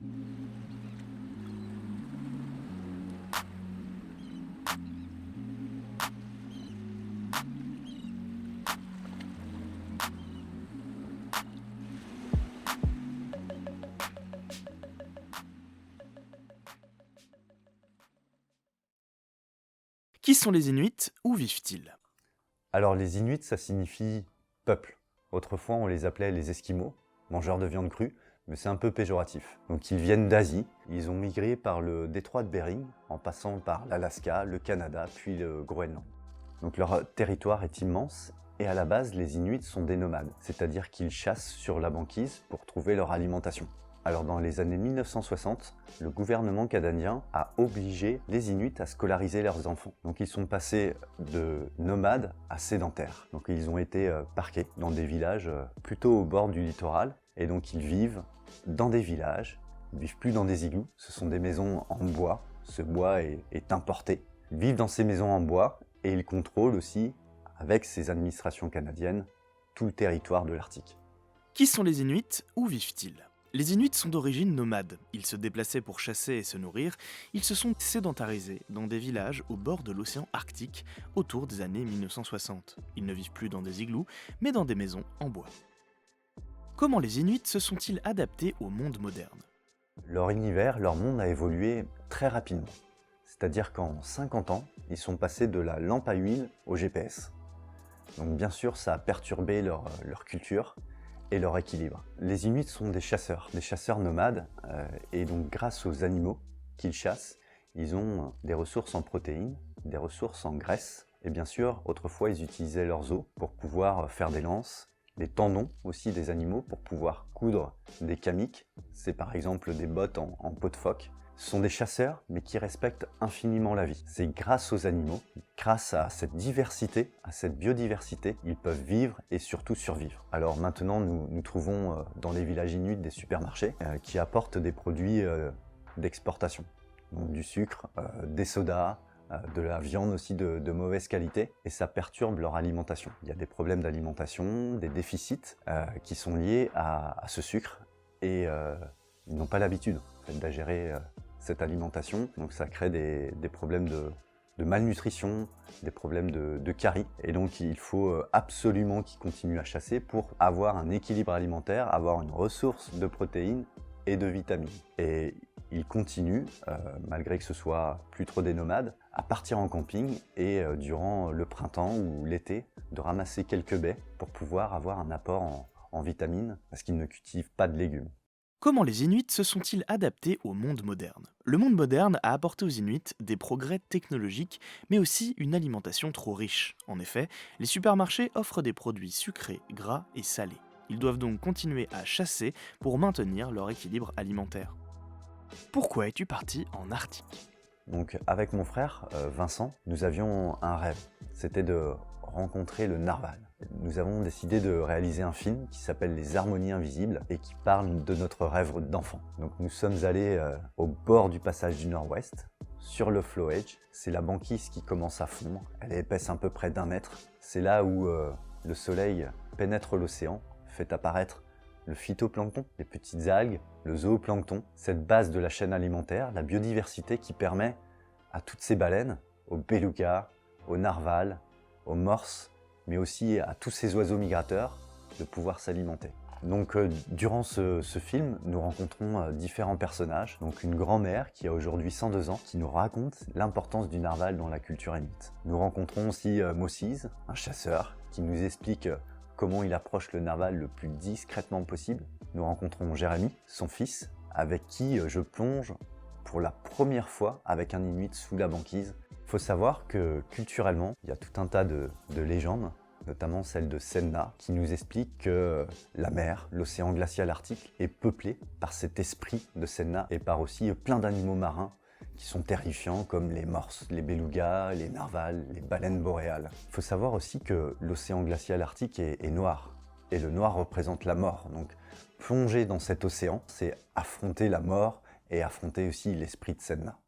Qui sont les Inuits? Où vivent-ils? Alors les Inuits, ça signifie peuple. Autrefois, on les appelait les Esquimaux, mangeurs de viande crue, mais c'est un peu péjoratif. Donc ils viennent d'Asie, ils ont migré par le détroit de Bering, en passant par l'Alaska, le Canada, puis le Groenland. Donc leur territoire est immense, et à la base, les Inuits sont des nomades, c'est-à-dire qu'ils chassent sur la banquise pour trouver leur alimentation. Alors dans les années 1960, le gouvernement canadien a obligé les Inuits à scolariser leurs enfants. Donc ils sont passés de nomades à sédentaires. Donc ils ont été parqués dans des villages plutôt au bord du littoral. Et donc ils vivent dans des villages, ils ne vivent plus dans des igloos. Ce sont des maisons en bois, ce bois est importé. Ils vivent dans ces maisons en bois et ils contrôlent aussi, avec ces administrations canadiennes, tout le territoire de l'Arctique. Qui sont les Inuits? Où vivent-ils? Les Inuits sont d'origine nomade. Ils se déplaçaient pour chasser et se nourrir. Ils se sont sédentarisés dans des villages au bord de l'océan Arctique autour des années 1960. Ils ne vivent plus dans des igloos, mais dans des maisons en bois. Comment les Inuits se sont-ils adaptés au monde moderne? Leur univers, leur monde a évolué très rapidement. C'est-à-dire qu'en 50 ans, ils sont passés de la lampe à huile au GPS. Donc bien sûr, ça a perturbé leur culture et leur équilibre. Les Inuits sont des chasseurs nomades, et donc grâce aux animaux qu'ils chassent, ils ont des ressources en protéines, des ressources en graisse, et bien sûr, autrefois, ils utilisaient leurs os pour pouvoir faire des lances, des tendons aussi des animaux pour pouvoir coudre des kamiks, c'est par exemple des bottes en peau de phoque. Ce sont des chasseurs, mais qui respectent infiniment la vie. C'est grâce aux animaux, grâce à cette diversité, à cette biodiversité, ils peuvent vivre et surtout survivre. Alors maintenant, nous trouvons dans les villages inuits des supermarchés qui apportent des produits d'exportation. Donc du sucre, des sodas, de la viande aussi de mauvaise qualité, et ça perturbe leur alimentation. Il y a des problèmes d'alimentation, des déficits qui sont liés à ce sucre, et ils n'ont pas l'habitude en fait, d'ingérer cette alimentation, donc ça crée des problèmes de malnutrition, des problèmes de carie, et donc il faut absolument qu'ils continuent à chasser pour avoir un équilibre alimentaire, avoir une ressource de protéines et de vitamines. Et ils continuent, malgré que ce soit plus trop des nomades, à partir en camping et durant le printemps ou l'été, de ramasser quelques baies pour pouvoir avoir un apport en vitamines, parce qu'ils ne cultivent pas de légumes. Comment les Inuits se sont-ils adaptés au monde moderne? Le monde moderne a apporté aux Inuits des progrès technologiques, mais aussi une alimentation trop riche. En effet, les supermarchés offrent des produits sucrés, gras et salés. Ils doivent donc continuer à chasser pour maintenir leur équilibre alimentaire. Pourquoi es-tu parti en Arctique? Donc avec mon frère Vincent, nous avions un rêve, c'était de rencontrer le narval. Nous avons décidé de réaliser un film qui s'appelle Les Harmonies Invisibles et qui parle de notre rêve d'enfant. Donc nous sommes allés au bord du passage du Nord-Ouest, sur le Floe Edge. C'est la banquise qui commence à fondre, elle est épaisse à peu près d'1 mètre. C'est là où le soleil pénètre l'océan, fait apparaître le phytoplancton, les petites algues, le zooplancton, cette base de la chaîne alimentaire, la biodiversité qui permet à toutes ces baleines, aux belugas, aux narvals, aux morses, mais aussi à tous ces oiseaux migrateurs, de pouvoir s'alimenter. Donc durant ce film, nous rencontrons différents personnages, donc une grand-mère qui a aujourd'hui 102 ans, qui nous raconte l'importance du narval dans la culture inuite. Nous rencontrons aussi Moses, un chasseur, qui nous explique comment il approche le narval le plus discrètement possible. Nous rencontrons Jérémy, son fils, avec qui je plonge pour la première fois avec un Inuit sous la banquise. Il faut savoir que culturellement, il y a tout un tas de légendes, notamment celle de Senna, qui nous explique que la mer, l'océan glacial arctique, est peuplé par cet esprit de Senna et par aussi plein d'animaux marins qui sont terrifiants comme les morses, les belugas, les narvals, les baleines boréales. Il faut savoir aussi que l'océan glacial arctique est noir, et le noir représente la mort. Donc plonger dans cet océan, c'est affronter la mort et affronter aussi l'esprit de Senna.